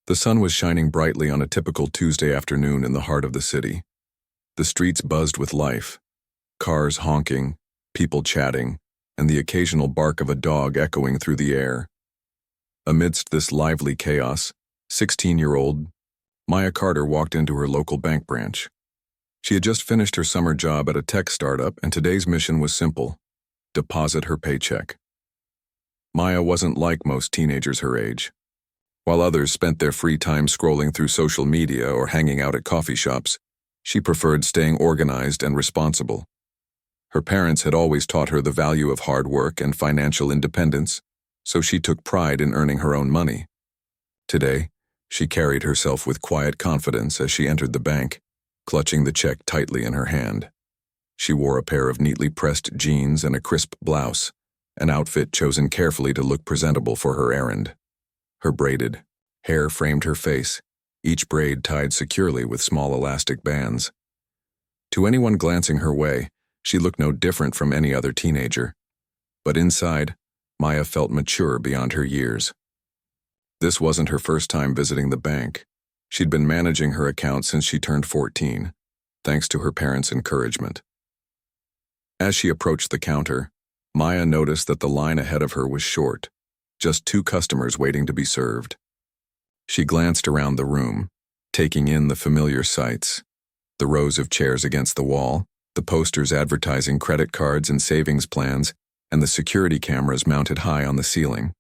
The sun was shining brightly on a typical Tuesday afternoon in the heart of the city. The streets buzzed with life, cars honking, people chatting, and the occasional bark of a dog echoing through the air. Amidst this lively chaos, 16-year-old Maya Carter walked into her local bank branch. She had just finished her summer job at a tech startup, and today's mission was simple: deposit her paycheck. Maya wasn't like most teenagers her age. While others spent their free time scrolling through social media or hanging out at coffee shops, she preferred staying organized and responsible. Her parents had always taught her the value of hard work and financial independence, so she took pride in earning her own money. Today, she carried herself with quiet confidence as she entered the bank, clutching the check tightly in her hand. She wore a pair of neatly pressed jeans and a crisp blouse, an outfit chosen carefully to look presentable for her errand. Her braided hair framed her face, each braid tied securely with small elastic bands. To anyone glancing her way, she looked no different from any other teenager. But inside, Maya felt mature beyond her years. This wasn't her first time visiting the bank. She'd been managing her account since she turned 14, thanks to her parents' encouragement. As she approached the counter, Maya noticed that the line ahead of her was short, just 2 customers waiting to be served. She glanced around the room, taking in the familiar sights: the rows of chairs against the wall, the posters advertising credit cards and savings plans, and the security cameras mounted high on the ceiling.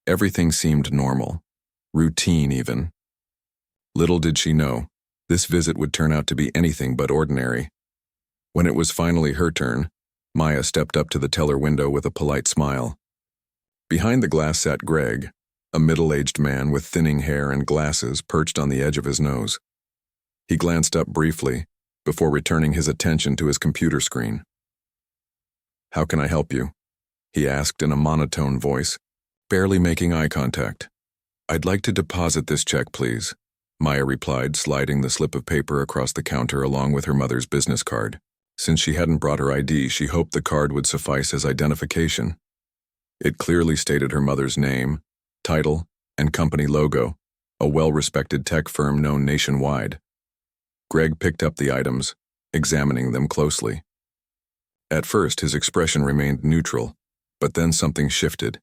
Everything seemed normal, routine even. Little did she know, this visit would turn out to be anything but ordinary. When it was finally her turn, Maya stepped up to the teller window with a polite smile. Behind the glass sat Greg, a middle-aged man with thinning hair and glasses perched on the edge of his nose. He glanced up briefly, before returning his attention to his computer screen. "How can I help you?" he asked in a monotone voice, barely making eye contact. "I'd like to deposit this check, please," Maya replied, sliding the slip of paper across the counter along with her mother's business card. Since she hadn't brought her ID, she hoped the card would suffice as identification. It clearly stated her mother's name, title, and company logo, a well-respected tech firm known nationwide. Greg picked up the items, examining them closely. At first, his expression remained neutral, but then something shifted.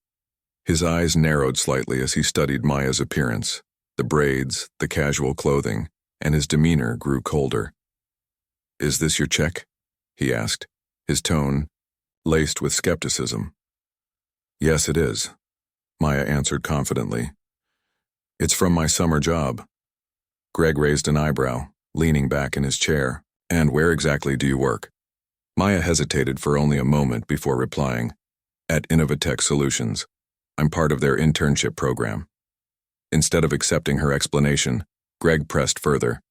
His eyes narrowed slightly as he studied Maya's appearance, the braids, the casual clothing, and his demeanor grew colder. "Is this your check?" he asked, his tone laced with skepticism. "Yes, it is," Maya answered confidently. "It's from my summer job." Greg raised an eyebrow, leaning back in his chair. "And where exactly do you work?" Maya hesitated for only a moment before replying, "At Innovatech Solutions. I'm part of their internship program." Instead of accepting her explanation, Greg pressed further.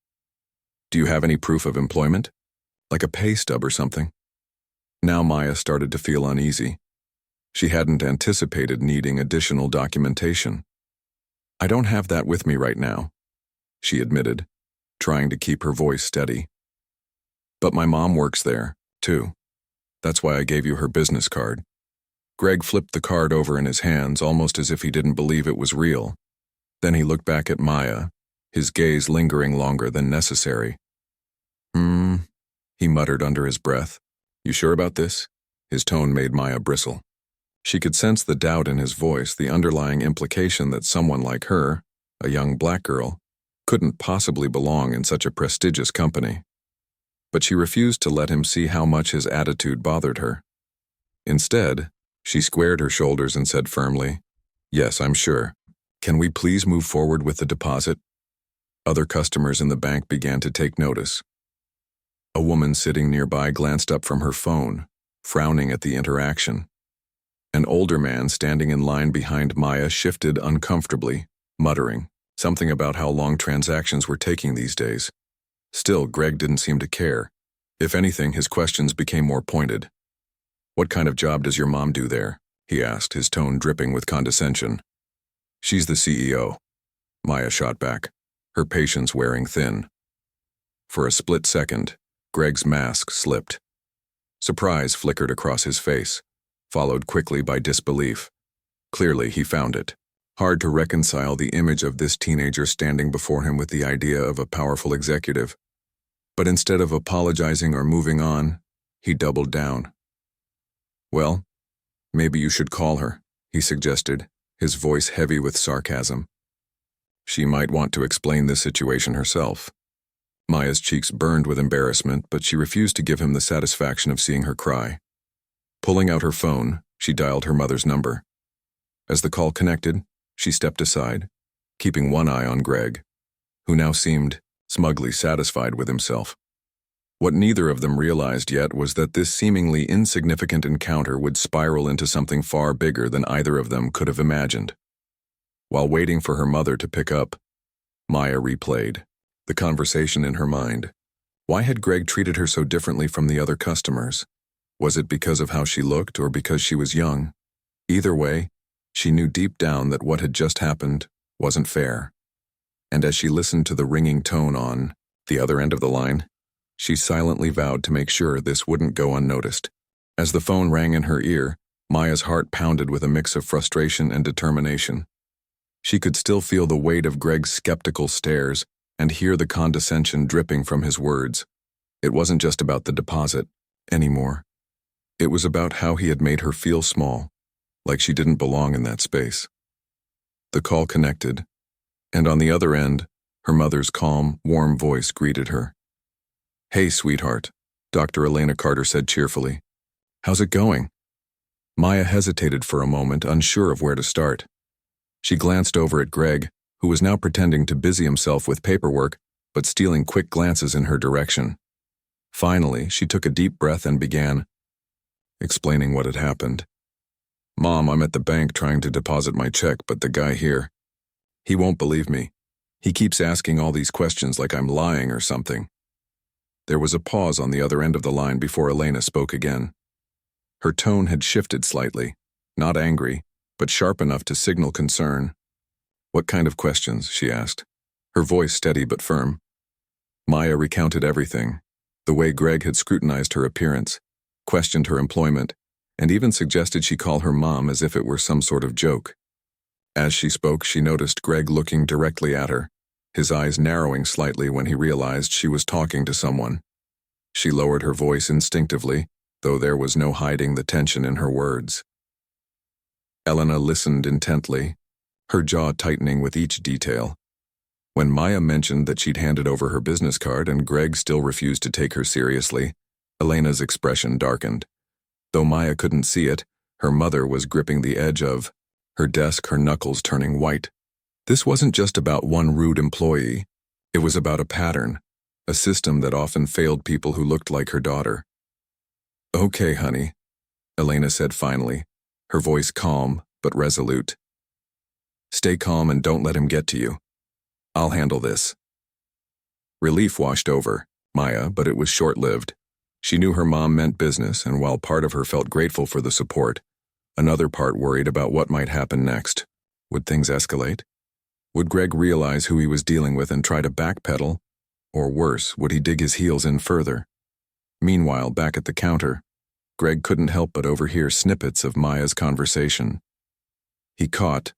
"Do you have any proof of employment? Like a pay stub or something?" Now Maya started to feel uneasy. She hadn't anticipated needing additional documentation. "I don't have that with me right now," she admitted, trying to keep her voice steady. "But my mom works there, too. That's why I gave you her business card." Greg flipped the card over in his hands, almost as if he didn't believe it was real. Then he looked back at Maya, his gaze lingering longer than necessary. He muttered under his breath. "You sure about this?" His tone made Maya bristle. She could sense the doubt in his voice, the underlying implication that someone like her, a young black girl, couldn't possibly belong in such a prestigious company. But she refused to let him see how much his attitude bothered her. Instead, she squared her shoulders and said firmly, "Yes, I'm sure. Can we please move forward with the deposit?" Other customers in the bank began to take notice. A woman sitting nearby glanced up from her phone, frowning at the interaction. An older man standing in line behind Maya shifted uncomfortably, muttering something about how long transactions were taking these days. Still, Greg didn't seem to care. If anything, his questions became more pointed. "What kind of job does your mom do there?" he asked, his tone dripping with condescension. "She's the CEO," Maya shot back, her patience wearing thin. For a split second, Greg's mask slipped. Surprise flickered across his face, followed quickly by disbelief. Clearly, he found it Hard to reconcile the image of this teenager standing before him with the idea of a powerful executive. But instead of apologizing or moving on, he doubled down. "Well, maybe you should call her," he suggested, his voice heavy with sarcasm. "She might want to explain this situation herself." Maya's cheeks burned with embarrassment, but she refused to give him the satisfaction of seeing her cry. Pulling out her phone, she dialed her mother's number. As the call connected, she stepped aside, keeping one eye on Greg, who now seemed smugly satisfied with himself. What neither of them realized yet was that this seemingly insignificant encounter would spiral into something far bigger than either of them could have imagined. While waiting for her mother to pick up, Maya replayed the conversation in her mind. Why had Greg treated her so differently from the other customers? Was it because of how she looked or because she was young? Either way, she knew deep down that what had just happened wasn't fair. And as she listened to the ringing tone on the other end of the line, she silently vowed to make sure this wouldn't go unnoticed. As the phone rang in her ear, Maya's heart pounded with a mix of frustration and determination. She could still feel the weight of Greg's skeptical stares and hear the condescension dripping from his words. It wasn't just about the deposit anymore. It was about how he had made her feel small, like she didn't belong in that space. The call connected, and on the other end, her mother's calm, warm voice greeted her. "Hey, sweetheart," Dr. Elena Carter said cheerfully. "How's it going?" Maya hesitated for a moment, unsure of where to start. She glanced over at Greg, who was now pretending to busy himself with paperwork, but stealing quick glances in her direction. Finally, she took a deep breath and began explaining what had happened. "Mom, I'm at the bank trying to deposit my check, but the guy here, he won't believe me. He keeps asking all these questions like I'm lying or something." There was a pause on the other end of the line before Elena spoke again. Her tone had shifted slightly, not angry, but sharp enough to signal concern. "What kind of questions?" she asked, her voice steady but firm. Maya recounted everything, the way Greg had scrutinized her appearance, questioned her employment, and even suggested she call her mom as if it were some sort of joke. As she spoke, she noticed Greg looking directly at her, his eyes narrowing slightly when he realized she was talking to someone. She lowered her voice instinctively, though there was no hiding the tension in her words. Elena listened intently, her jaw tightening with each detail. When Maya mentioned that she'd handed over her business card and Greg still refused to take her seriously, Elena's expression darkened. Though Maya couldn't see it, her mother was gripping the edge of her desk, her knuckles turning white. This wasn't just about one rude employee. It was about a pattern, a system that often failed people who looked like her daughter. "Okay, honey," Elena said finally, her voice calm but resolute. "Stay calm and don't let him get to you. I'll handle this." Relief washed over Maya, but it was short-lived. She knew her mom meant business, and while part of her felt grateful for the support, another part worried about what might happen next. Would things escalate? Would Greg realize who he was dealing with and try to backpedal? Or worse, would he dig his heels in further? Meanwhile, back at the counter, Greg couldn't help but overhear snippets of Maya's conversation. He caught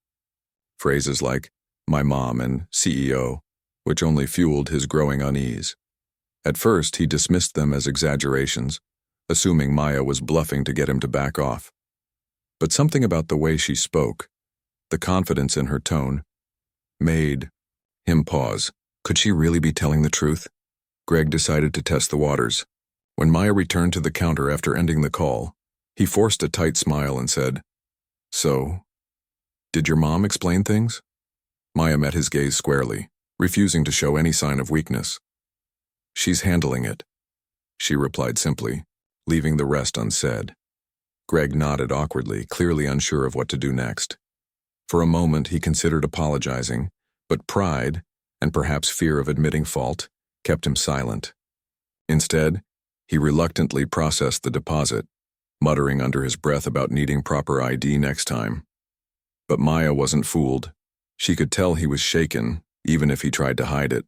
phrases like "my mom" and "CEO," which only fueled his growing unease. At first, he dismissed them as exaggerations, assuming Maya was bluffing to get him to back off. But something about the way she spoke, the confidence in her tone, made him pause. Could she really be telling the truth? Greg decided to test the waters. When Maya returned to the counter after ending the call, he forced a tight smile and said, "So, did your mom explain things?" Maya met his gaze squarely, refusing to show any sign of weakness. "She's handling it," she replied simply, leaving the rest unsaid. Greg nodded awkwardly, clearly unsure of what to do next. For a moment, he considered apologizing, but pride, and perhaps fear of admitting fault, kept him silent. Instead, he reluctantly processed the deposit, muttering under his breath about needing proper ID next time. But Maya wasn't fooled. She could tell he was shaken, even if he tried to hide it.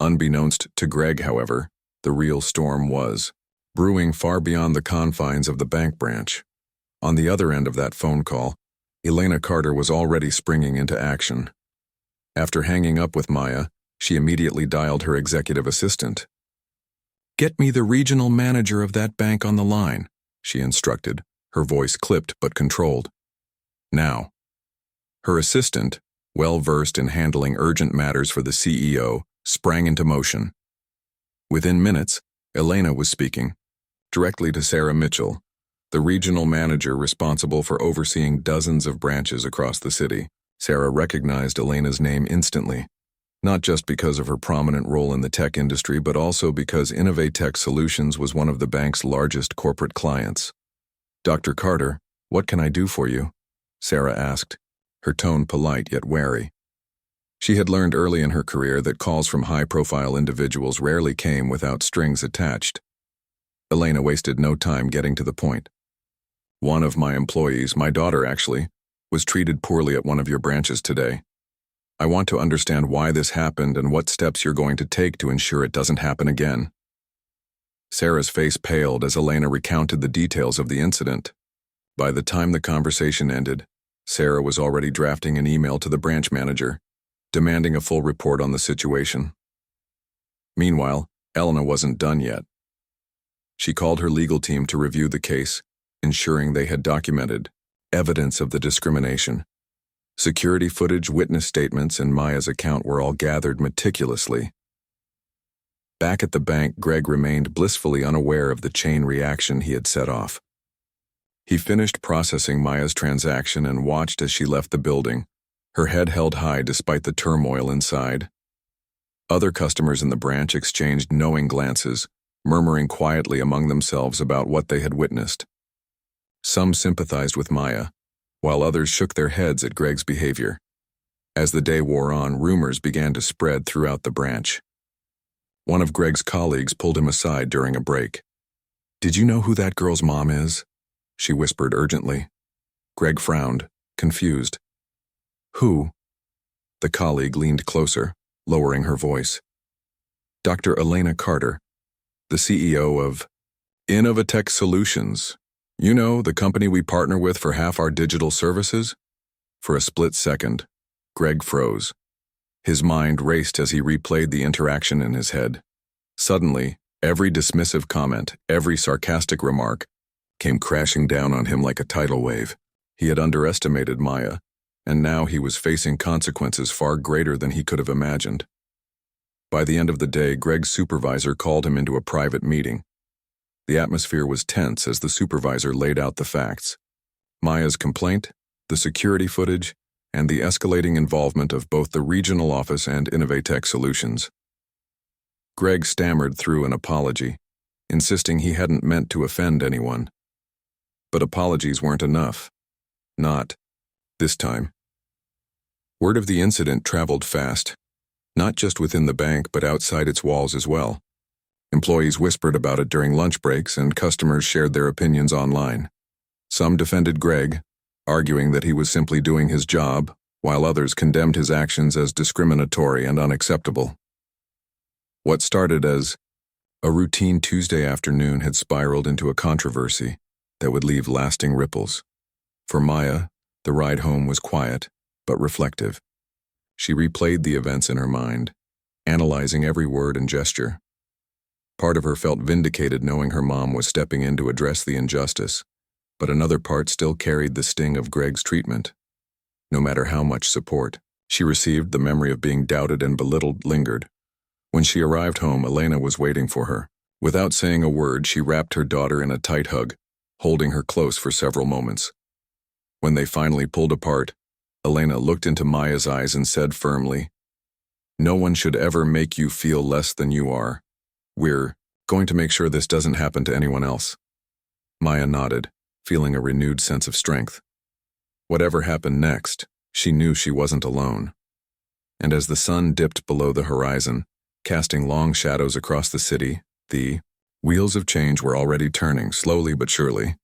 Unbeknownst to Greg, however, the real storm was brewing far beyond the confines of the bank branch. On the other end of that phone call, Elena Carter was already springing into action. After hanging up with Maya, she immediately dialed her executive assistant. "Get me the regional manager of that bank on the line," she instructed, her voice clipped but controlled. "Now." Her assistant, well-versed in handling urgent matters for the CEO, sprang into motion. Within minutes, Elena was speaking, directly to Sarah Mitchell, the regional manager responsible for overseeing dozens of branches across the city. Sarah recognized Elena's name instantly, not just because of her prominent role in the tech industry, but also because Innovatech Solutions was one of the bank's largest corporate clients. "Dr. Carter, what can I do for you?" Sarah asked, her tone polite yet wary. She had learned early in her career that calls from high-profile individuals rarely came without strings attached. Elena wasted no time getting to the point. "One of my employees, my daughter actually, was treated poorly at one of your branches today. I want to understand why this happened and what steps you're going to take to ensure it doesn't happen again." Sarah's face paled as Elena recounted the details of the incident. By the time the conversation ended, Sarah was already drafting an email to the branch manager, demanding a full report on the situation. Meanwhile, Elena wasn't done yet. She called her legal team to review the case, ensuring they had documented evidence of the discrimination. Security footage, witness statements, and Maya's account were all gathered meticulously. Back at the bank, Greg remained blissfully unaware of the chain reaction he had set off. He finished processing Maya's transaction and watched as she left the building, her head held high despite the turmoil inside. Other customers in the branch exchanged knowing glances, murmuring quietly among themselves about what they had witnessed. Some sympathized with Maya, while others shook their heads at Greg's behavior. As the day wore on, rumors began to spread throughout the branch. One of Greg's colleagues pulled him aside during a break. "Did you know who that girl's mom is?" she whispered urgently. Greg frowned, confused. "Who?" The colleague leaned closer, lowering her voice. "Dr. Elena Carter, the CEO of Innovatech Solutions. You know, the company we partner with for half our digital services?" For a split second, Greg froze. His mind raced as he replayed the interaction in his head. Suddenly, every dismissive comment, every sarcastic remark, came crashing down on him like a tidal wave. He had underestimated Maya, and now he was facing consequences far greater than he could have imagined. By the end of the day, Greg's supervisor called him into a private meeting. The atmosphere was tense as the supervisor laid out the facts: Maya's complaint, the security footage, and the escalating involvement of both the regional office and Innovatech Solutions. Greg stammered through an apology, insisting he hadn't meant to offend anyone. But apologies weren't enough. Not this time. Word of the incident traveled fast, not just within the bank but outside its walls as well. Employees whispered about it during lunch breaks, and customers shared their opinions online. Some defended Greg, arguing that he was simply doing his job, while others condemned his actions as discriminatory and unacceptable. What started as a routine Tuesday afternoon had spiraled into a controversy that would leave lasting ripples. For Maya, the ride home was quiet, but reflective. She replayed the events in her mind, analyzing every word and gesture. Part of her felt vindicated knowing her mom was stepping in to address the injustice, but another part still carried the sting of Greg's treatment. No matter how much support she received, the memory of being doubted and belittled lingered. When she arrived home, Elena was waiting for her. Without saying a word, she wrapped her daughter in a tight hug, holding her close for several moments. When they finally pulled apart, Elena looked into Maya's eyes and said firmly, "No one should ever make you feel less than you are. We're going to make sure this doesn't happen to anyone else." Maya nodded, feeling a renewed sense of strength. Whatever happened next, she knew she wasn't alone. And as the sun dipped below the horizon, casting long shadows across the city, the wheels of change were already turning, slowly but surely.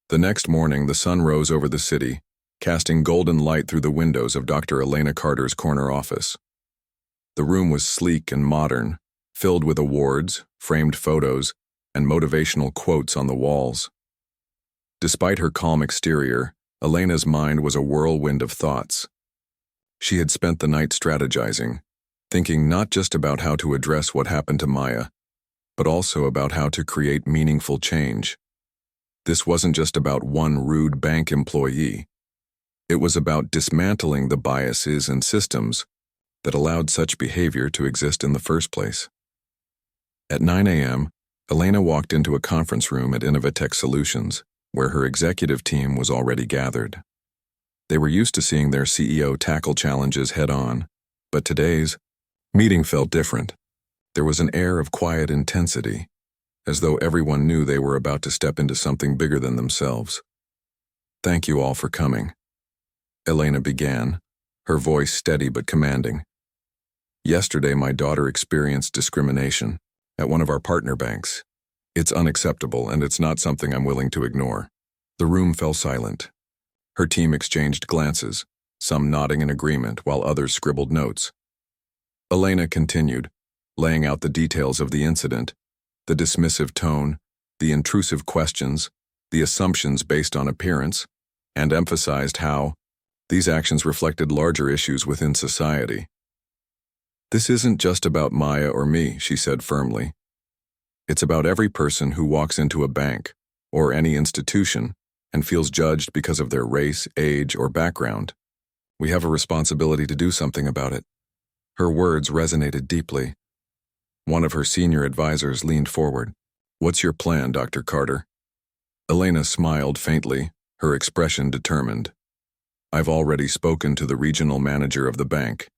The next morning, the sun rose over the city, casting golden light through the windows of Dr. Elena Carter's corner office. The room was sleek and modern, filled with awards, framed photos, and motivational quotes on the walls. Despite her calm exterior, Elena's mind was a whirlwind of thoughts. She had spent the night strategizing, thinking not just about how to address what happened to Maya, but also about how to create meaningful change. This wasn't just about one rude bank employee. It was about dismantling the biases and systems that allowed such behavior to exist in the first place. At 9 a.m., Elena walked into a conference room at Innovatech Solutions, where her executive team was already gathered. They were used to seeing their CEO tackle challenges head-on, but today's meeting felt different. There was an air of quiet intensity, as though everyone knew they were about to step into something bigger than themselves. "Thank you all for coming," Elena began, her voice steady but commanding. "Yesterday, my daughter experienced discrimination at one of our partner banks. It's unacceptable, and it's not something I'm willing to ignore." The room fell silent. Her team exchanged glances, some nodding in agreement while others scribbled notes. Elena continued, laying out the details of the incident, the dismissive tone, the intrusive questions, the assumptions based on appearance, and emphasized how these actions reflected larger issues within society. "This isn't just about Maya or me," she said firmly. "It's about every person who walks into a bank or any institution and feels judged because of their race, age, or background. We have a responsibility to do something about it." Her words resonated deeply. One of her senior advisors leaned forward. "What's your plan, Dr. Carter?" Elena smiled faintly, her expression determined. "I've already spoken to the regional manager of the bank.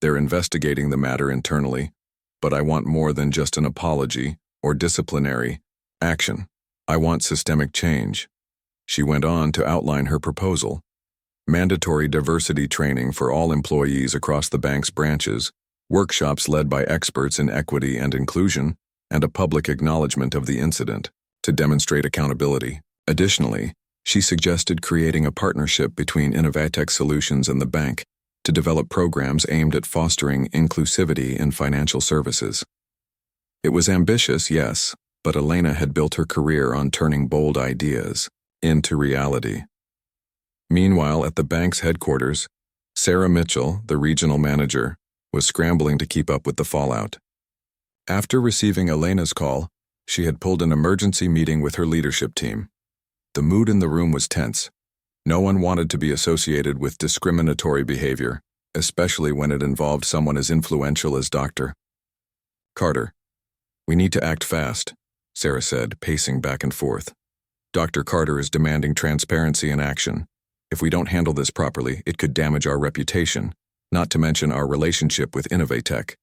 They're investigating the matter internally, but I want more than just an apology or disciplinary action. I want systemic change." She went on to outline her proposal: mandatory diversity training for all employees across the bank's branches, workshops led by experts in equity and inclusion, and a public acknowledgement of the incident to demonstrate accountability. Additionally, she suggested creating a partnership between Innovatech Solutions and the bank to develop programs aimed at fostering inclusivity in financial services. It was ambitious, yes, but Elena had built her career on turning bold ideas into reality. Meanwhile, at the bank's headquarters, Sarah Mitchell, the regional manager, was scrambling to keep up with the fallout. After receiving Elena's call, she had pulled an emergency meeting with her leadership team. The mood in the room was tense. No one wanted to be associated with discriminatory behavior, especially when it involved someone as influential as Dr. Carter. "We need to act fast," Sarah said, pacing back and forth. "Dr. Carter is demanding transparency and action. If we don't handle this properly, it could damage our reputation, not to mention our relationship with Innovatech."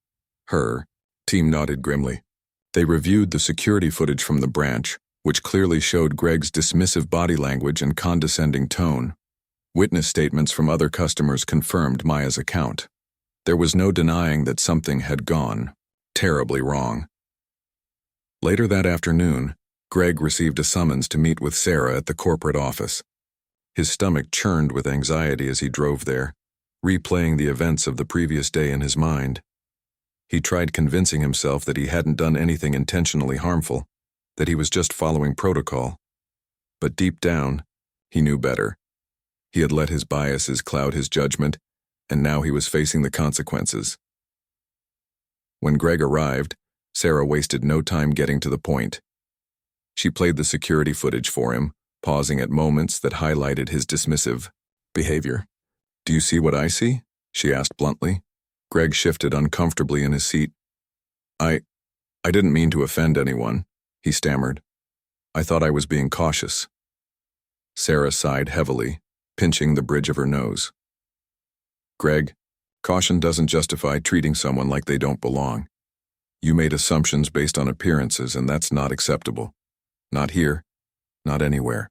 Her team nodded grimly. They reviewed the security footage from the branch, which clearly showed Greg's dismissive body language and condescending tone. Witness statements from other customers confirmed Maya's account. There was no denying that something had gone terribly wrong. Later that afternoon, Greg received a summons to meet with Sarah at the corporate office. His stomach churned with anxiety as he drove there, replaying the events of the previous day in his mind. He tried convincing himself that he hadn't done anything intentionally harmful, that he was just following protocol. But deep down, he knew better. He had let his biases cloud his judgment, and now he was facing the consequences. When Greg arrived, Sarah wasted no time getting to the point. She played the security footage for him, pausing at moments that highlighted his dismissive behavior. "Do you see what I see?" she asked bluntly. Greg shifted uncomfortably in his seat. I didn't mean to offend anyone," he stammered. "I thought I was being cautious." Sarah sighed heavily, pinching the bridge of her nose. "Greg, caution doesn't justify treating someone like they don't belong. You made assumptions based on appearances, and that's not acceptable. Not here, not anywhere."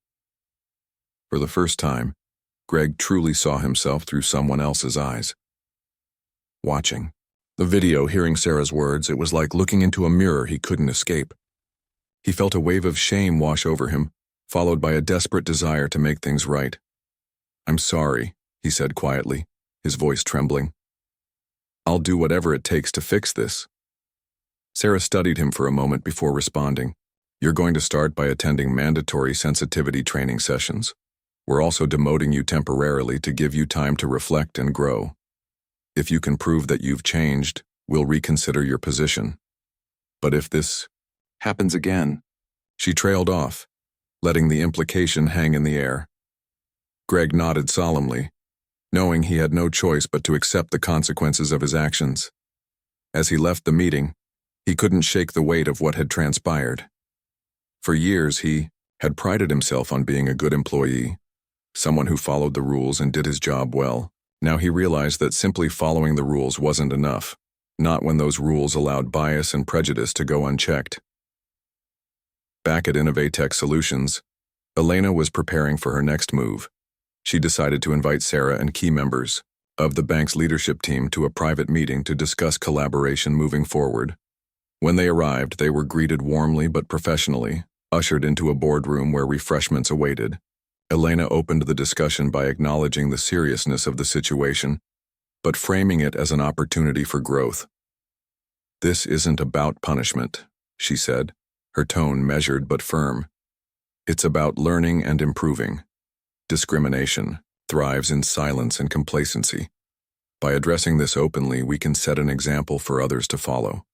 For the first time, Greg truly saw himself through someone else's eyes. Watching the video, hearing Sarah's words, it was like looking into a mirror he couldn't escape. He felt a wave of shame wash over him, followed by a desperate desire to make things right. "I'm sorry," he said quietly, his voice trembling. "I'll do whatever it takes to fix this." Sarah studied him for a moment before responding. "You're going to start by attending mandatory sensitivity training sessions. We're also demoting you temporarily to give you time to reflect and grow. If you can prove that you've changed, we'll reconsider your position. But if this happens again, she trailed off, letting the implication hang in the air. Greg nodded solemnly, knowing he had no choice but to accept the consequences of his actions. As he left the meeting, he couldn't shake the weight of what had transpired. For years, he had prided himself on being a good employee, someone who followed the rules and did his job well. Now he realized that simply following the rules wasn't enough, not when those rules allowed bias and prejudice to go unchecked. Back at Discriminates Solutions, Elena was preparing for her next move. She decided to invite Sarah and key members of the bank's leadership team to a private meeting to discuss collaboration moving forward. When they arrived, they were greeted warmly but professionally, ushered into a boardroom where refreshments awaited. Elena opened the discussion by acknowledging the seriousness of the situation, but framing it as an opportunity for growth. "This isn't about punishment," she said, her tone measured but firm. "It's about learning and improving. Discrimination thrives in silence and complacency. By addressing this openly, we can set an example for others to follow."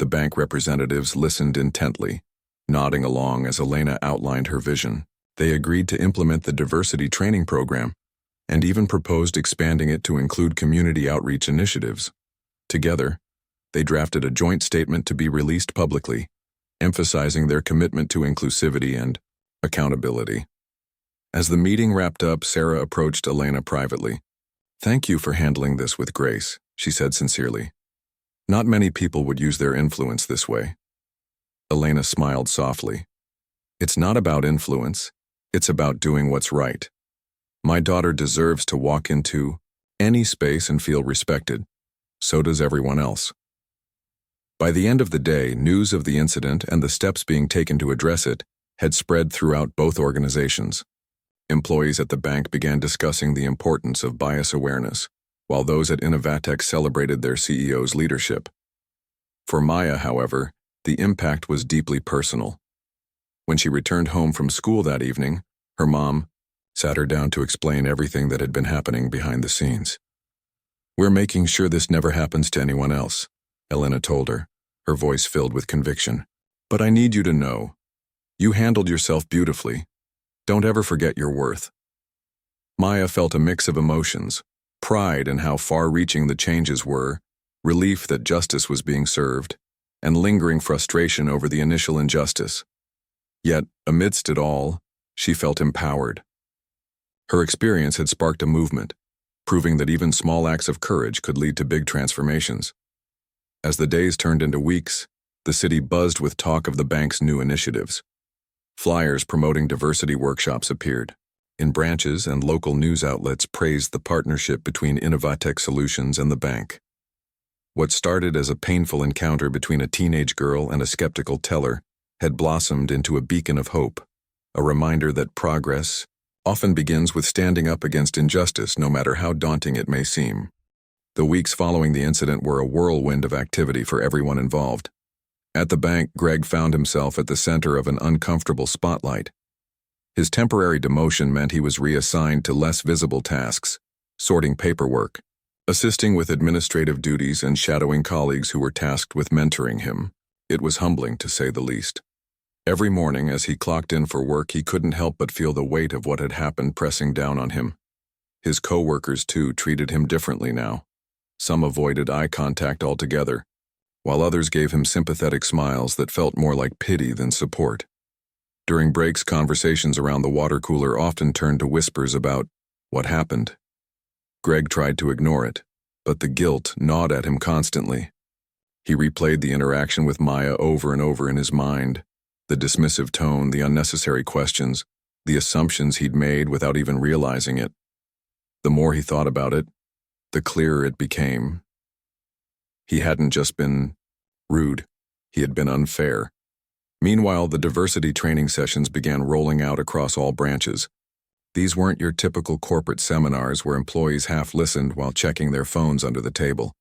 The bank representatives listened intently, nodding along as Elena outlined her vision. They agreed to implement the diversity training program and even proposed expanding it to include community outreach initiatives. Together, they drafted a joint statement to be released publicly, emphasizing their commitment to inclusivity and accountability. As the meeting wrapped up, Sarah approached Elena privately. "Thank you for handling this with grace," she said sincerely. "Not many people would use their influence this way." Elena smiled softly. "It's not about influence. It's about doing what's right. My daughter deserves to walk into any space and feel respected. So does everyone else." By the end of the day, news of the incident and the steps being taken to address it had spread throughout both organizations. Employees at the bank began discussing the importance of bias awareness, while those at Discriminates celebrated their CEO's leadership. For Maya, however, the impact was deeply personal. When she returned home from school that evening, her mom sat her down to explain everything that had been happening behind the scenes. "We're making sure this never happens to anyone else," Elena told her, her voice filled with conviction. "But I need you to know, you handled yourself beautifully. Don't ever forget your worth." Maya felt a mix of emotions, pride in how far-reaching the changes were, relief that justice was being served, and lingering frustration over the initial injustice. Yet, amidst it all, she felt empowered. Her experience had sparked a movement, proving that even small acts of courage could lead to big transformations. As the days turned into weeks, the city buzzed with talk of the bank's new initiatives. Flyers promoting diversity workshops appeared, in branches, and local news outlets praised the partnership between Discriminates Solutions and the bank. What started as a painful encounter between a teenage girl and a skeptical teller had blossomed into a beacon of hope, a reminder that progress often begins with standing up against injustice, no matter how daunting it may seem. The weeks following the incident were a whirlwind of activity for everyone involved. At the bank, Greg found himself at the center of an uncomfortable spotlight. His temporary demotion meant he was reassigned to less visible tasks, sorting paperwork, assisting with administrative duties, and shadowing colleagues who were tasked with mentoring him. It was humbling, to say the least. Every morning, as he clocked in for work, he couldn't help but feel the weight of what had happened pressing down on him. His co-workers, too, treated him differently now. Some avoided eye contact altogether, while others gave him sympathetic smiles that felt more like pity than support. During breaks, conversations around the water cooler often turned to whispers about what happened. Greg tried to ignore it, but the guilt gnawed at him constantly. He replayed the interaction with Maya over and over in his mind, the dismissive tone, the unnecessary questions, the assumptions he'd made without even realizing it. The more he thought about it, the clearer it became. He hadn't just been rude, he had been unfair. Meanwhile, the diversity training sessions began rolling out across all branches. These weren't your typical corporate seminars where employees half listened while checking their phones under the table.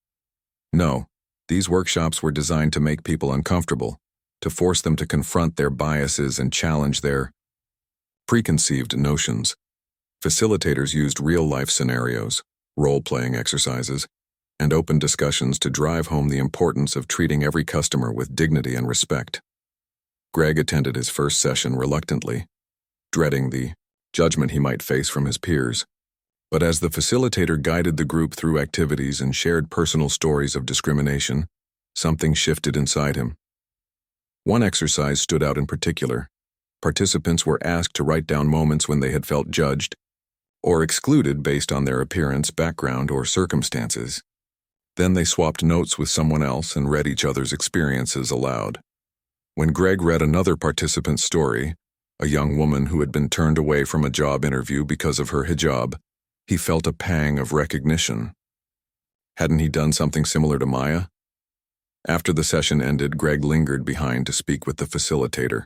No, these workshops were designed to make people uncomfortable, to force them to confront their biases and challenge their preconceived notions. Facilitators used real-life scenarios, role-playing exercises, and open discussions to drive home the importance of treating every customer with dignity and respect. Greg attended his first session reluctantly, dreading the judgment he might face from his peers. But as the facilitator guided the group through activities and shared personal stories of discrimination, something shifted inside him. One exercise stood out in particular. Participants were asked to write down moments when they had felt judged or excluded based on their appearance, background, or circumstances. Then they swapped notes with someone else and read each other's experiences aloud. When Greg read another participant's story, a young woman who had been turned away from a job interview because of her hijab, he felt a pang of recognition. Hadn't he done something similar to Maya? After the session ended, Greg lingered behind to speak with the facilitator.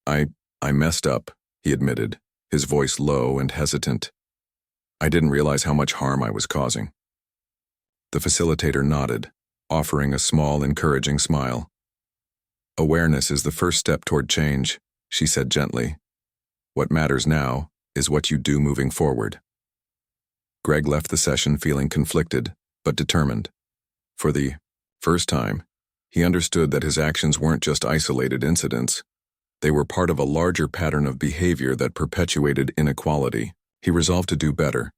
I messed up, he admitted, his voice low and hesitant. I didn't realize how much harm I was causing. The facilitator nodded, offering a small, encouraging smile. Awareness is the first step toward change, she said gently. What matters now is what you do moving forward. Greg left the session feeling conflicted, but determined. For the first time, he understood that his actions weren't just isolated incidents. They were part of a larger pattern of behavior that perpetuated inequality. He resolved to do better,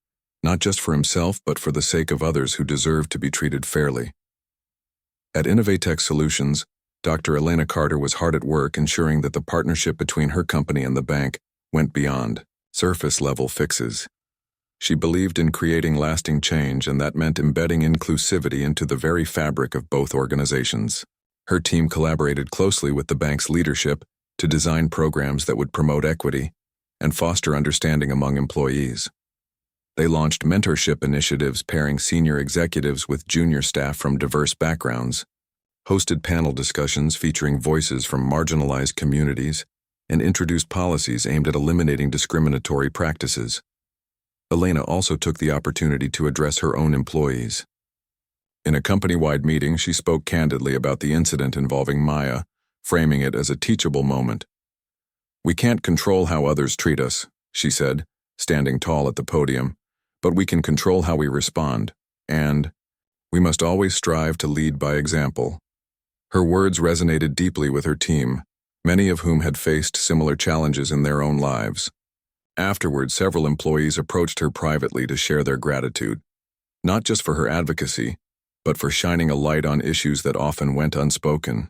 not just for himself but for the sake of others who deserved to be treated fairly. At Innovatech Solutions, Dr. Elena Carter was hard at work ensuring that the partnership between her company and the bank went beyond surface-level fixes. She believed in creating lasting change, and that meant embedding inclusivity into the very fabric of both organizations. Her team collaborated closely with the bank's leadership to design programs that would promote equity and foster understanding among employees. They launched mentorship initiatives pairing senior executives with junior staff from diverse backgrounds, hosted panel discussions featuring voices from marginalized communities, and introduced policies aimed at eliminating discriminatory practices. Elena also took the opportunity to address her own employees. In a company-wide meeting, she spoke candidly about the incident involving Maya, framing it as a teachable moment. We can't control how others treat us, she said, standing tall at the podium, but we can control how we respond, and we must always strive to lead by example. Her words resonated deeply with her team, many of whom had faced similar challenges in their own lives. Afterward, several employees approached her privately to share their gratitude, not just for her advocacy, but for shining a light on issues that often went unspoken.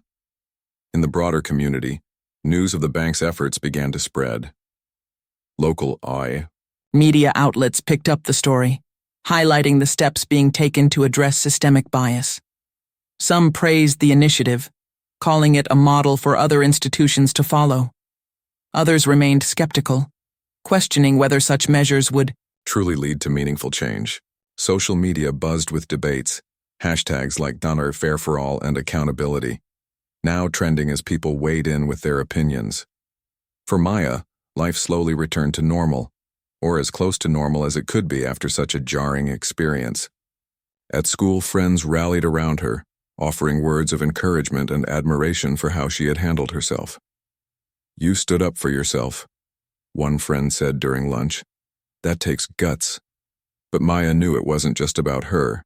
In the broader community, news of the bank's efforts began to spread. Local media outlets picked up the story, highlighting the steps being taken to address systemic bias. Some praised the initiative, calling it a model for other institutions to follow. Others remained skeptical, questioning whether such measures would truly lead to meaningful change. Social media buzzed with debates, hashtags like Fair for All and accountability, now trending as people weighed in with their opinions. For Maya, life slowly returned to normal, or as close to normal as it could be after such a jarring experience. At school, friends rallied around her, offering words of encouragement and admiration for how she had handled herself. You stood up for yourself, one friend said during lunch. That takes guts. But Maya knew it wasn't just about her.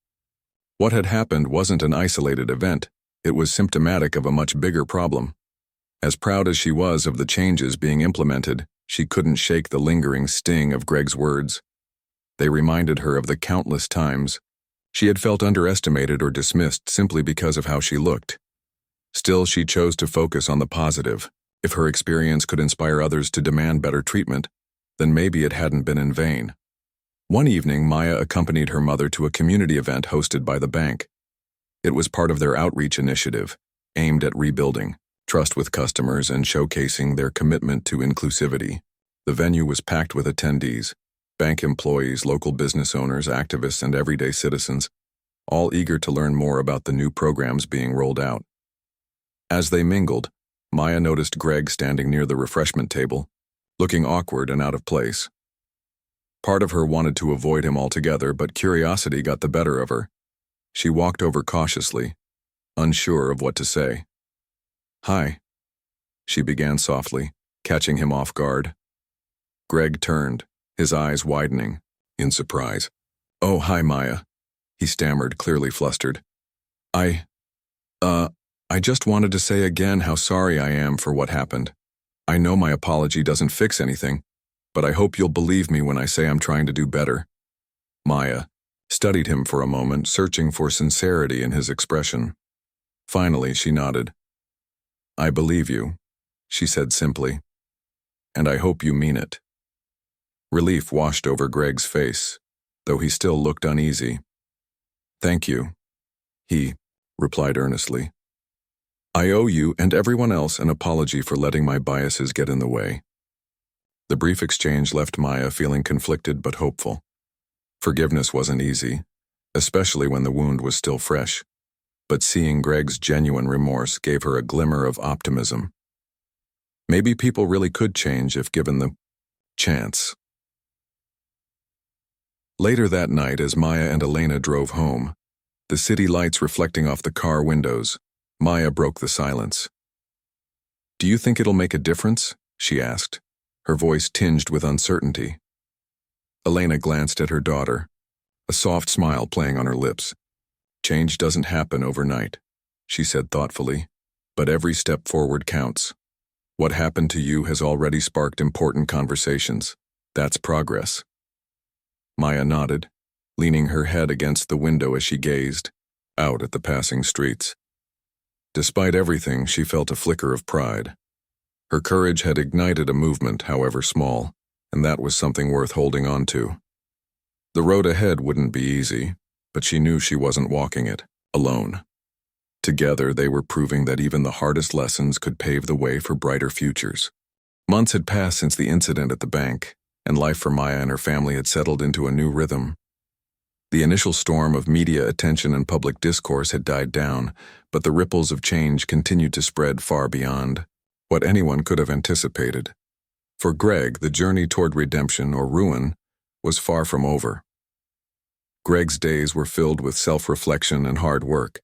What had happened wasn't an isolated event. It was symptomatic of a much bigger problem. As proud as she was of the changes being implemented, she couldn't shake the lingering sting of Greg's words. They reminded her of the countless times she had felt underestimated or dismissed simply because of how she looked. Still, she chose to focus on the positive. If her experience could inspire others to demand better treatment, then maybe it hadn't been in vain. One evening, Maya accompanied her mother to a community event hosted by the bank. It was part of their outreach initiative, aimed at rebuilding trust with customers and showcasing their commitment to inclusivity. The venue was packed with attendees, bank employees, local business owners, activists, and everyday citizens, all eager to learn more about the new programs being rolled out. As they mingled, Maya noticed Greg standing near the refreshment table, looking awkward and out of place. Part of her wanted to avoid him altogether, but curiosity got the better of her. She walked over cautiously, unsure of what to say. Hi, she began softly, catching him off guard. Greg turned, his eyes widening, in surprise. "Oh, hi, Maya," he stammered, clearly flustered. I, I just wanted to say again how sorry I am for what happened. I know my apology doesn't fix anything, but I hope you'll believe me when I say I'm trying to do better." Maya studied him for a moment, searching for sincerity in his expression. Finally, she nodded. "I believe you," she said simply, "and I hope you mean it." Relief washed over Greg's face, though he still looked uneasy. "Thank you," he replied earnestly. "I owe you and everyone else an apology for letting my biases get in the way." The brief exchange left Maya feeling conflicted but hopeful. Forgiveness wasn't easy, especially when the wound was still fresh, but seeing Greg's genuine remorse gave her a glimmer of optimism. Maybe people really could change if given the chance. Later that night, as Maya and Elena drove home, the city lights reflecting off the car windows, Maya broke the silence. "Do you think it'll make a difference?" she asked, her voice tinged with uncertainty. Elena glanced at her daughter, a soft smile playing on her lips. "Change doesn't happen overnight," she said thoughtfully, "but every step forward counts. What happened to you has already sparked important conversations. That's progress." Maya nodded, leaning her head against the window as she gazed out at the passing streets. Despite everything, she felt a flicker of pride. Her courage had ignited a movement, however small, and that was something worth holding on to. The road ahead wouldn't be easy, but she knew she wasn't walking it alone. Together, they were proving that even the hardest lessons could pave the way for brighter futures. Months had passed since the incident at the bank, and life for Maya and her family had settled into a new rhythm. The initial storm of media attention and public discourse had died down, but the ripples of change continued to spread far beyond what anyone could have anticipated. For Greg, the journey toward redemption or ruin was far from over. Greg's days were filled with self-reflection and hard work.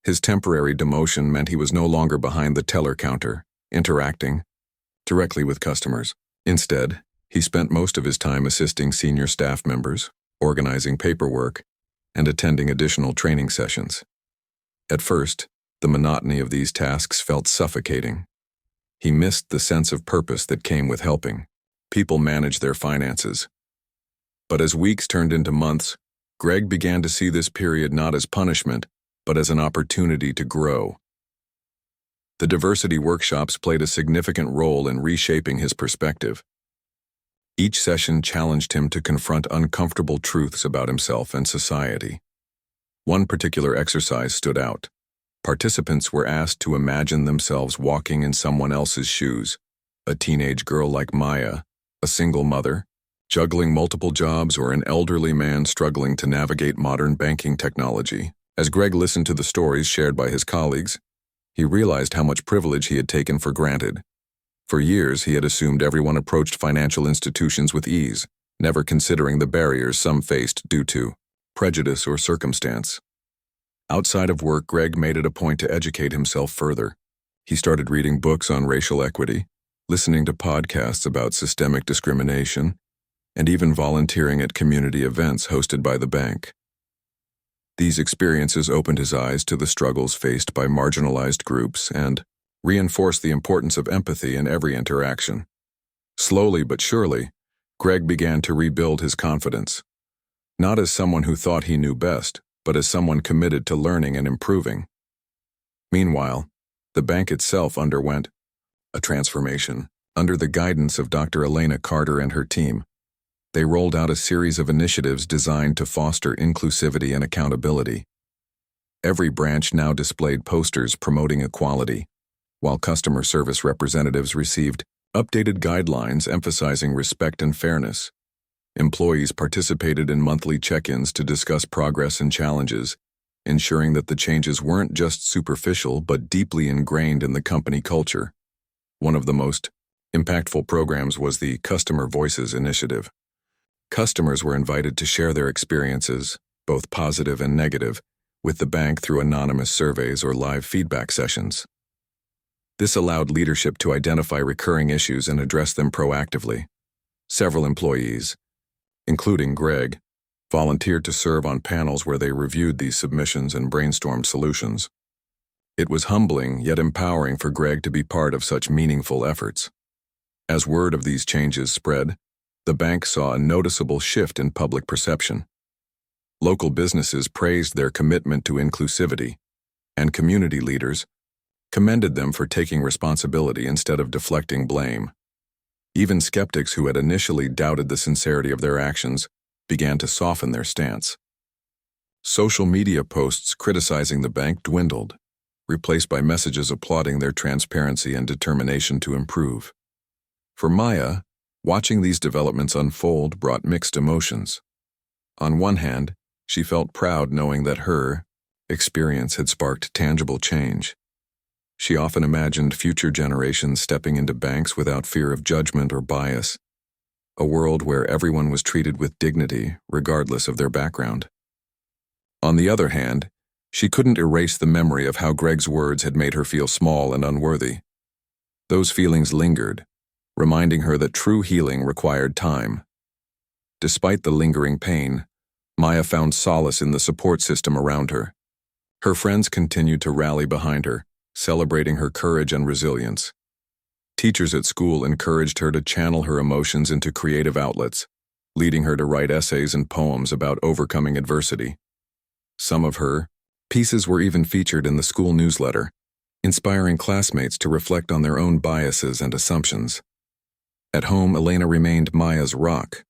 His temporary demotion meant he was no longer behind the teller counter, interacting directly with customers. Instead, he spent most of his time assisting senior staff members, organizing paperwork, and attending additional training sessions. At first, the monotony of these tasks felt suffocating. He missed the sense of purpose that came with helping people manage their finances. But as weeks turned into months, Greg began to see this period not as punishment, but as an opportunity to grow. The diversity workshops played a significant role in reshaping his perspective. Each session challenged him to confront uncomfortable truths about himself and society. One particular exercise stood out. Participants were asked to imagine themselves walking in someone else's shoes, a teenage girl like Maya, a single mother, juggling multiple jobs, or an elderly man struggling to navigate modern banking technology. As Greg listened to the stories shared by his colleagues, he realized how much privilege he had taken for granted. For years, he had assumed everyone approached financial institutions with ease, never considering the barriers some faced due to prejudice or circumstance. Outside of work, Greg made it a point to educate himself further. He started reading books on racial equity, listening to podcasts about systemic discrimination, and even volunteering at community events hosted by the bank. These experiences opened his eyes to the struggles faced by marginalized groups and reinforced the importance of empathy in every interaction. Slowly but surely, Greg began to rebuild his confidence, not as someone who thought he knew best, but as someone committed to learning and improving. Meanwhile, the bank itself underwent a transformation. Under the guidance of Dr. Elena Carter and her team, they rolled out a series of initiatives designed to foster inclusivity and accountability. Every branch now displayed posters promoting equality, while customer service representatives received updated guidelines emphasizing respect and fairness. Employees participated in monthly check-ins to discuss progress and challenges, ensuring that the changes weren't just superficial but deeply ingrained in the company culture. One of the most impactful programs was the Customer Voices initiative. Customers were invited to share their experiences, both positive and negative, with the bank through anonymous surveys or live feedback sessions. This allowed leadership to identify recurring issues and address them proactively. Several employees, including Greg, volunteered to serve on panels where they reviewed these submissions and brainstormed solutions. It was humbling yet empowering for Greg to be part of such meaningful efforts. As word of these changes spread, the bank saw a noticeable shift in public perception. Local businesses praised their commitment to inclusivity, and community leaders commended them for taking responsibility instead of deflecting blame. Even skeptics who had initially doubted the sincerity of their actions began to soften their stance. Social media posts criticizing the bank dwindled, replaced by messages applauding their transparency and determination to improve. For Maya, watching these developments unfold brought mixed emotions. On one hand, she felt proud knowing that her experience had sparked tangible change. She often imagined future generations stepping into banks without fear of judgment or bias, a world where everyone was treated with dignity, regardless of their background. On the other hand, she couldn't erase the memory of how Greg's words had made her feel small and unworthy. Those feelings lingered, reminding her that true healing required time. Despite the lingering pain, Maya found solace in the support system around her. Her friends continued to rally behind her, celebrating her courage and resilience. Teachers at school encouraged her to channel her emotions into creative outlets, leading her to write essays and poems about overcoming adversity. Some of her pieces were even featured in the school newsletter, inspiring classmates to reflect on their own biases and assumptions. At home, Elena remained Maya's rock.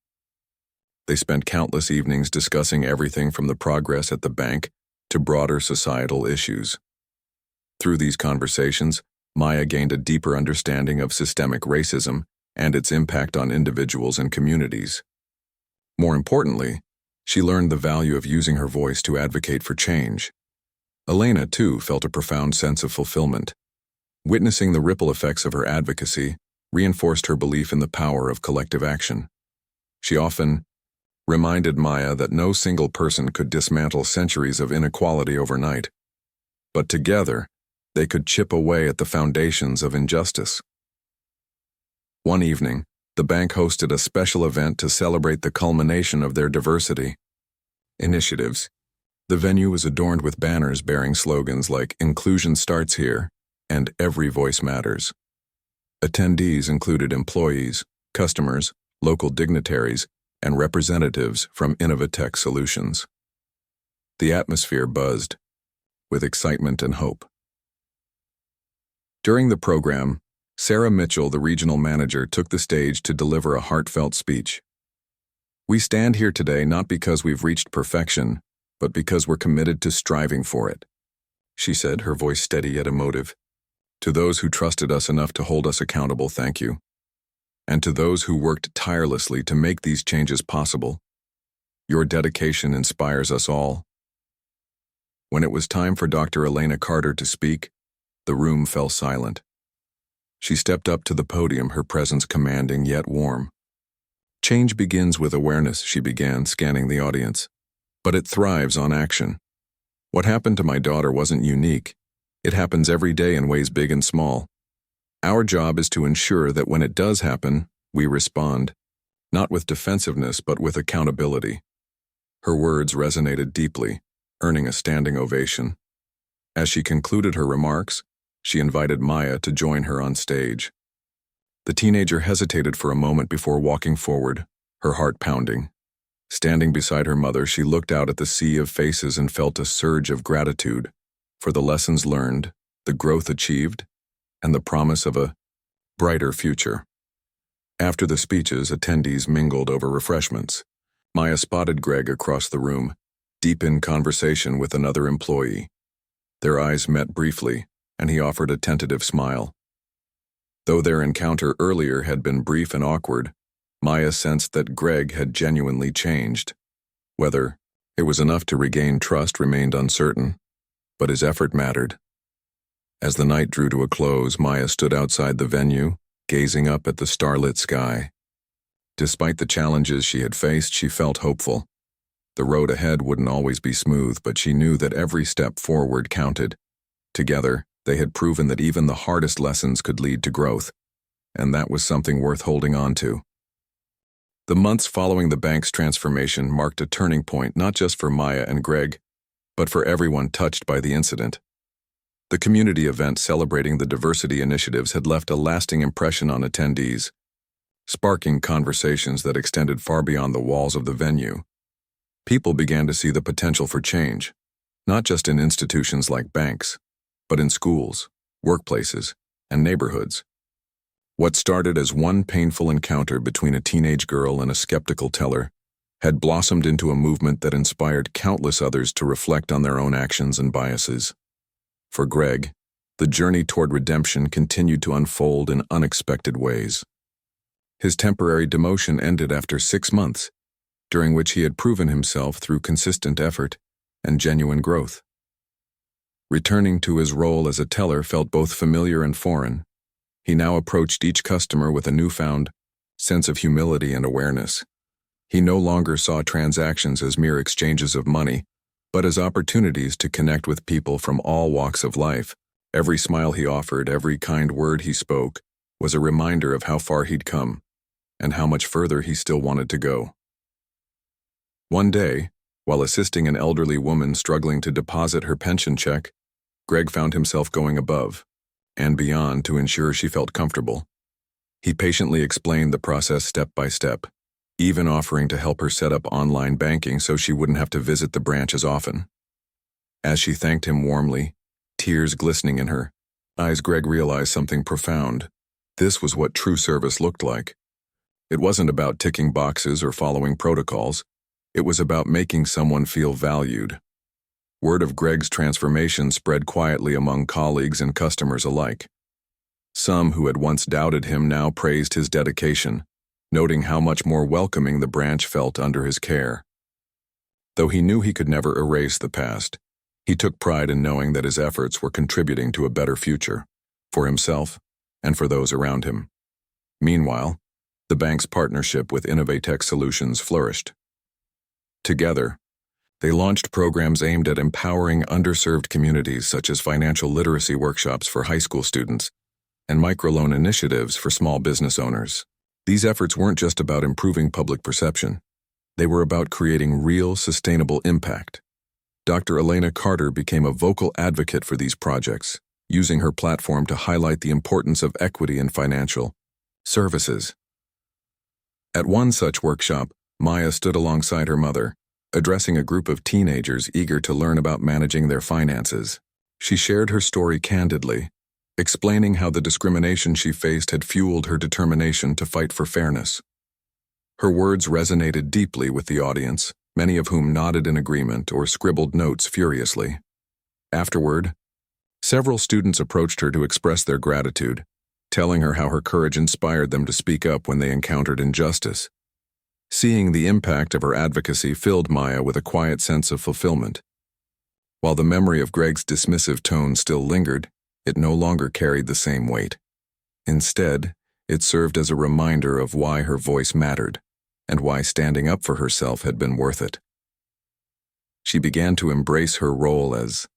They spent countless evenings discussing everything from the progress at the bank to broader societal issues. Through these conversations, Maya gained a deeper understanding of systemic racism and its impact on individuals and communities. More importantly, she learned the value of using her voice to advocate for change. Elena, too, felt a profound sense of fulfillment. Witnessing the ripple effects of her advocacy reinforced her belief in the power of collective action. She often reminded Maya that no single person could dismantle centuries of inequality overnight, but together, they could chip away at the foundations of injustice. One evening, the bank hosted a special event to celebrate the culmination of their diversity initiatives. The venue was adorned with banners bearing slogans like "Inclusion starts here" and "Every voice matters." Attendees included employees, customers, local dignitaries, and representatives from Innovatech Solutions. The atmosphere buzzed with excitement and hope. During the program, Sarah Mitchell, the regional manager, took the stage to deliver a heartfelt speech. "We stand here today not because we've reached perfection, but because we're committed to striving for it," she said, her voice steady yet emotive. "To those who trusted us enough to hold us accountable, thank you. And to those who worked tirelessly to make these changes possible, your dedication inspires us all." When it was time for Dr. Elena Carter to speak, the room fell silent. She stepped up to the podium, her presence commanding yet warm. "Change begins with awareness," she began, scanning the audience. "But it thrives on action. What happened to my daughter wasn't unique. It happens every day in ways big and small. Our job is to ensure that when it does happen, we respond, not with defensiveness but with accountability." Her words resonated deeply, earning a standing ovation. As she concluded her remarks, she invited Maya to join her on stage. The teenager hesitated for a moment before walking forward, her heart pounding. Standing beside her mother, she looked out at the sea of faces and felt a surge of gratitude for the lessons learned, the growth achieved, and the promise of a brighter future. After the speeches, attendees mingled over refreshments. Maya spotted Greg across the room, deep in conversation with another employee. Their eyes met briefly, and he offered a tentative smile. Though their encounter earlier had been brief and awkward, Maya sensed that Greg had genuinely changed. Whether it was enough to regain trust remained uncertain, but his effort mattered. As the night drew to a close, Maya stood outside the venue, gazing up at the starlit sky. Despite the challenges she had faced, she felt hopeful. The road ahead wouldn't always be smooth, but she knew that every step forward counted. Together, they had proven that even the hardest lessons could lead to growth, and that was something worth holding on to. The months following the bank's transformation marked a turning point not just for Maya and Greg, but for everyone touched by the incident. The community event celebrating the diversity initiatives had left a lasting impression on attendees, sparking conversations that extended far beyond the walls of the venue. People began to see the potential for change, not just in institutions like banks, but in schools, workplaces, and neighborhoods. What started as one painful encounter between a teenage girl and a skeptical teller had blossomed into a movement that inspired countless others to reflect on their own actions and biases. For Greg, the journey toward redemption continued to unfold in unexpected ways. His temporary demotion ended after 6 months, during which he had proven himself through consistent effort and genuine growth. Returning to his role as a teller felt both familiar and foreign. He now approached each customer with a newfound sense of humility and awareness. He no longer saw transactions as mere exchanges of money, but as opportunities to connect with people from all walks of life. Every smile he offered, every kind word he spoke, was a reminder of how far he'd come, and how much further he still wanted to go. One day, while assisting an elderly woman struggling to deposit her pension check, Greg found himself going above and beyond to ensure she felt comfortable. He patiently explained the process step by step, even offering to help her set up online banking so she wouldn't have to visit the branch as often. As she thanked him warmly, tears glistening in her eyes, Greg realized something profound. This was what true service looked like. It wasn't about ticking boxes or following protocols. It was about making someone feel valued. Word of Greg's transformation spread quietly among colleagues and customers alike. Some who had once doubted him now praised his dedication, noting how much more welcoming the branch felt under his care. Though he knew he could never erase the past, he took pride in knowing that his efforts were contributing to a better future, for himself and for those around him. Meanwhile, the bank's partnership with Innovatech Solutions flourished. Together, they launched programs aimed at empowering underserved communities such as financial literacy workshops for high school students and microloan initiatives for small business owners. These efforts weren't just about improving public perception. They were about creating real, sustainable impact. Dr. Elena Carter became a vocal advocate for these projects, using her platform to highlight the importance of equity in financial services. At one such workshop, Maya stood alongside her mother, addressing a group of teenagers eager to learn about managing their finances. She shared her story candidly, explaining how the discrimination she faced had fueled her determination to fight for fairness. Her words resonated deeply with the audience, many of whom nodded in agreement or scribbled notes furiously. Afterward, several students approached her to express their gratitude, telling her how her courage inspired them to speak up when they encountered injustice. Seeing the impact of her advocacy filled Maya with a quiet sense of fulfillment. While the memory of Greg's dismissive tone still lingered, it no longer carried the same weight. Instead, it served as a reminder of why her voice mattered, and why standing up for herself had been worth it. She began to embrace her role as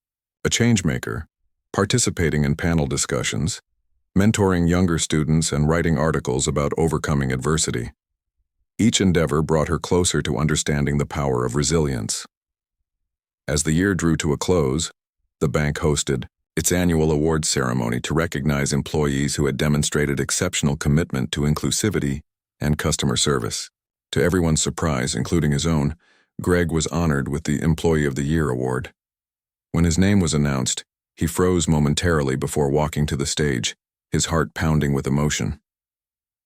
a changemaker, participating in panel discussions, mentoring younger students, and writing articles about overcoming adversity. Each endeavor brought her closer to understanding the power of resilience. As the year drew to a close, the bank hosted its annual awards ceremony to recognize employees who had demonstrated exceptional commitment to inclusivity and customer service. To everyone's surprise, including his own, Greg was honored with the Employee of the Year award. When his name was announced, he froze momentarily before walking to the stage, his heart pounding with emotion.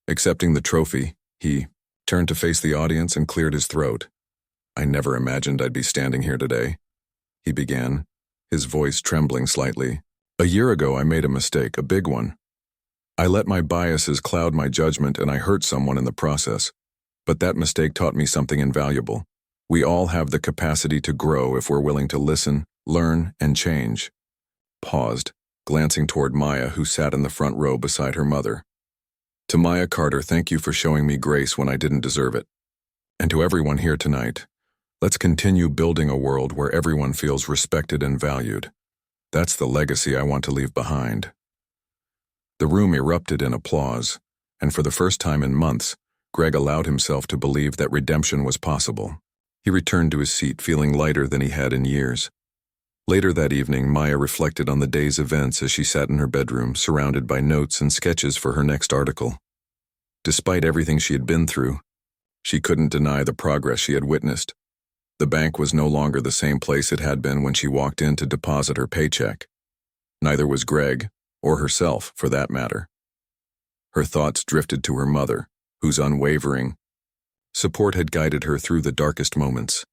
Accepting the trophy, he turned to face the audience and cleared his throat. "I never imagined I'd be standing here today," he began, his voice trembling slightly. "A year ago I made a mistake, a big one. I let my biases cloud my judgment and I hurt someone in the process. But that mistake taught me something invaluable. We all have the capacity to grow if we're willing to listen, learn, and change." Paused, glancing toward Maya, who sat in the front row beside her mother. "To Maya Carter, thank you for showing me grace when I didn't deserve it. And to everyone here tonight, let's continue building a world where everyone feels respected and valued. That's the legacy I want to leave behind." The room erupted in applause, and for the first time in months, Greg allowed himself to believe that redemption was possible. He returned to his seat feeling lighter than he had in years. Later that evening, Maya reflected on the day's events as she sat in her bedroom, surrounded by notes and sketches for her next article. Despite everything she had been through, she couldn't deny the progress she had witnessed. The bank was no longer the same place it had been when she walked in to deposit her paycheck. Neither was Greg, or herself, for that matter. Her thoughts drifted to her mother, whose unwavering support had guided her through the darkest moments.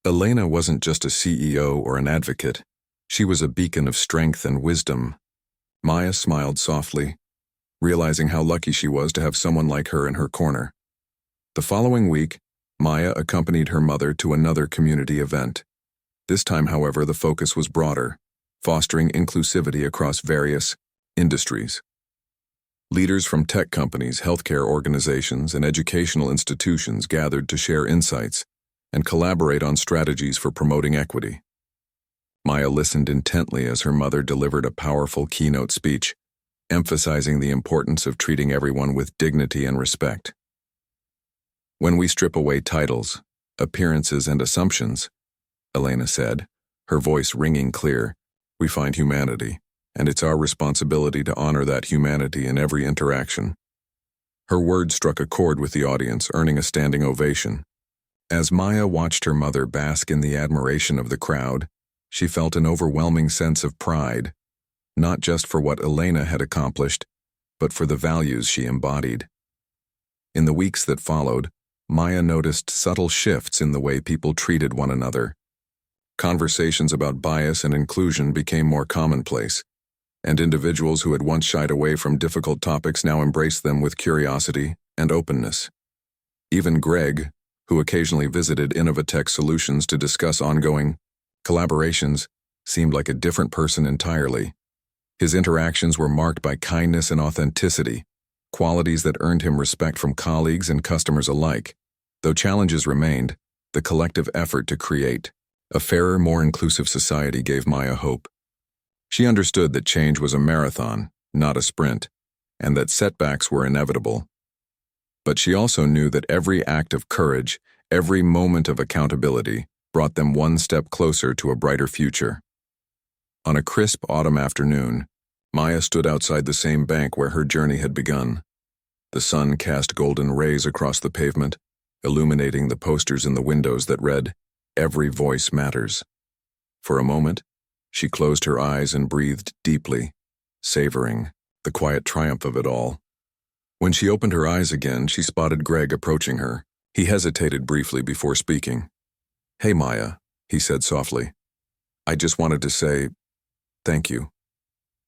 Elena wasn't just a CEO or an advocate. She was a beacon of strength and wisdom. Maya smiled softly, realizing how lucky she was to have someone like her in her corner. The following week, Maya accompanied her mother to another community event. This time, however, the focus was broader, fostering inclusivity across various industries. Leaders from tech companies, healthcare organizations, and educational institutions gathered to share insights and collaborate on strategies for promoting equity. Maya listened intently as her mother delivered a powerful keynote speech, emphasizing the importance of treating everyone with dignity and respect. "When we strip away titles, appearances, and assumptions," Elena said, her voice ringing clear, "we find humanity, and it's our responsibility to honor that humanity in every interaction." Her words struck a chord with the audience, earning a standing ovation. As Maya watched her mother bask in the admiration of the crowd, she felt an overwhelming sense of pride, not just for what Elena had accomplished, but for the values she embodied. In the weeks that followed, Maya noticed subtle shifts in the way people treated one another. Conversations about bias and inclusion became more commonplace, and individuals who had once shied away from difficult topics now embraced them with curiosity and openness. Even Greg, who occasionally visited Innovatech Solutions to discuss ongoing collaborations, seemed like a different person entirely. His interactions were marked by kindness and authenticity, qualities that earned him respect from colleagues and customers alike. Though challenges remained, the collective effort to create a fairer, more inclusive society gave Maya hope. She understood that change was a marathon, not a sprint, and that setbacks were inevitable. But she also knew that every act of courage, every moment of accountability, brought them one step closer to a brighter future. On a crisp autumn afternoon, Maya stood outside the same bank where her journey had begun. The sun cast golden rays across the pavement, illuminating the posters in the windows that read, "Every voice matters." For a moment, she closed her eyes and breathed deeply, savoring the quiet triumph of it all. When she opened her eyes again, she spotted Greg approaching her. He hesitated briefly before speaking. "Hey, Maya," he said softly. "I just wanted to say thank you."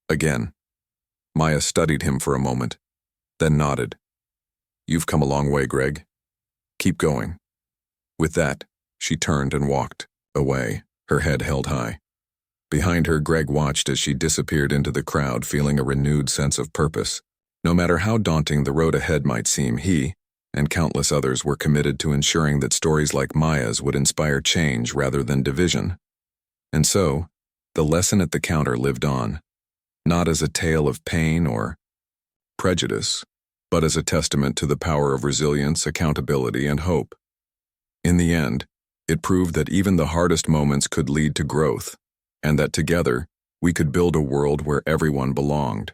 Again. Maya studied him for a moment, then nodded. "You've come a long way, Greg. Keep going." With that, she turned and walked away, her head held high. Behind her, Greg watched as she disappeared into the crowd, feeling a renewed sense of purpose. No matter how daunting the road ahead might seem, he and countless others were committed to ensuring that stories like Maya's would inspire change rather than division. And so, the lesson at the counter lived on, not as a tale of pain or prejudice, but as a testament to the power of resilience, accountability, and hope. In the end, it proved that even the hardest moments could lead to growth, and that together, we could build a world where everyone belonged.